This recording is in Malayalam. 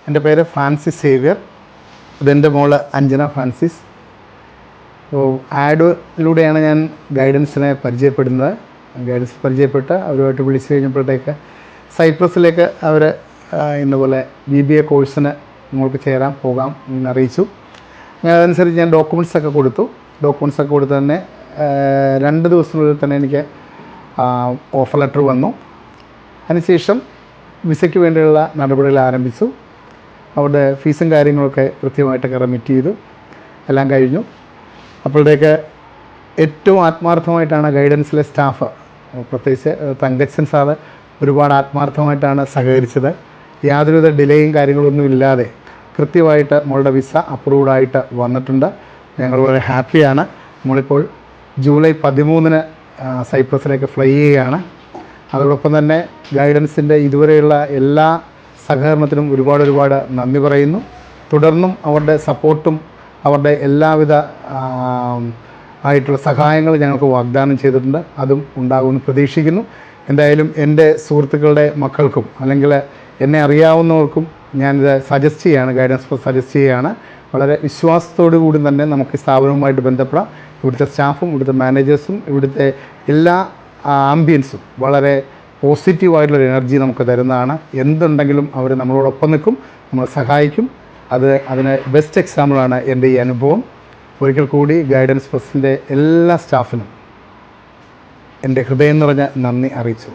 എൻ്റെ പേര് ഫ്രാൻസിസ് സേവ്യർ. ഇതെൻ്റെ മോള് അഞ്ജന ഫ്രാൻസിസ്. ആഡിലൂടെയാണ് ഞാൻ ഗൈഡൻസിനെ പരിചയപ്പെടുന്നത്. ഗൈഡൻസ് പരിചയപ്പെട്ട് അവരുമായിട്ട് വിളിച്ചു കഴിഞ്ഞപ്പോഴത്തേക്ക് സൈപ്രസിലേക്ക് അവർ ഇന്നുപോലെ BBA കോഴ്സിന് നിങ്ങൾക്ക് ചേരാൻ പോകാം എന്ന് അറിയിച്ചു. അതനുസരിച്ച് ഞാൻ ഡോക്യുമെൻറ്റ്സൊക്കെ കൊടുത്ത് തന്നെ 2 ദിവസത്തിനുള്ളിൽ തന്നെ എനിക്ക് ഓഫർ ലെറ്റർ വന്നു. അതിനുശേഷം വിസയ്ക്ക് വേണ്ടിയുള്ള നടപടികൾ ആരംഭിച്ചു. അവരുടെ ഫീസും കാര്യങ്ങളൊക്കെ കൃത്യമായിട്ടൊക്കെ റെമിറ്റ് ചെയ്തു. എല്ലാം കഴിഞ്ഞു. അപ്പോഴത്തേക്ക് ഏറ്റവും ആത്മാർത്ഥമായിട്ടാണ് ഗൈഡൻസിലെ സ്റ്റാഫ്, പ്രത്യേകിച്ച് തങ്കച്ചൻ സാറ് ഒരുപാട് ആത്മാർത്ഥമായിട്ടാണ് സഹകരിച്ചത്. യാതൊരുവിധ ഡിലേയും കാര്യങ്ങളൊന്നും ഇല്ലാതെ കൃത്യമായിട്ട് മോളുടെ വിസ അപ്രൂവ്ഡായിട്ട് വന്നിട്ടുണ്ട്. ഞങ്ങൾ വളരെ ഹാപ്പിയാണ്. നമ്മളിപ്പോൾ ജൂലൈ 13 സൈപ്രസിലേക്ക് ഫ്ലൈ ചെയ്യുകയാണ്. അതോടൊപ്പം തന്നെ ഗൈഡൻസിൻ്റെ ഇതുവരെയുള്ള എല്ലാ സഹകരണത്തിനും ഒരുപാട് നന്ദി പറയുന്നു. തുടർന്നും അവരുടെ സപ്പോർട്ടും അവരുടെ എല്ലാവിധ ആയിട്ടുള്ള സഹായങ്ങൾ ഞങ്ങൾക്ക് വാഗ്ദാനം ചെയ്തിട്ടുണ്ട്. അതും ഉണ്ടാകുമെന്ന് പ്രതീക്ഷിക്കുന്നു. എന്തായാലും എൻ്റെ സുഹൃത്തുക്കളുടെ മക്കൾക്കും അല്ലെങ്കിൽ എന്നെ അറിയാവുന്നവർക്കും ഞാനിത് സജസ്റ്റ് ചെയ്യുകയാണ്. വളരെ വിശ്വാസത്തോടു കൂടി തന്നെ നമുക്ക് സ്ഥാപനവുമായിട്ട് ബന്ധപ്പെടാം. ഇവിടുത്തെ സ്റ്റാഫും ഇവിടുത്തെ മാനേജേഴ്സും ഇവിടുത്തെ എല്ലാ ആംബിയൻസും വളരെ പോസിറ്റീവായിട്ടുള്ളൊരു എനർജി നമുക്ക് തരുന്നതാണ്. എന്തുണ്ടെങ്കിലും അവർ നമ്മളോടൊപ്പം നിൽക്കും, നമ്മളെ സഹായിക്കും. അതിന് ബെസ്റ്റ് എക്സാമ്പിളാണ് എൻ്റെ ഈ അനുഭവം. ഒരിക്കൽ കൂടി ഗൈഡൻസ് ഫസ്റ്റിൻ്റെ എല്ലാ സ്റ്റാഫിനും എൻ്റെ ഹൃദയം നിറഞ്ഞ നന്ദി അറിയിച്ചു.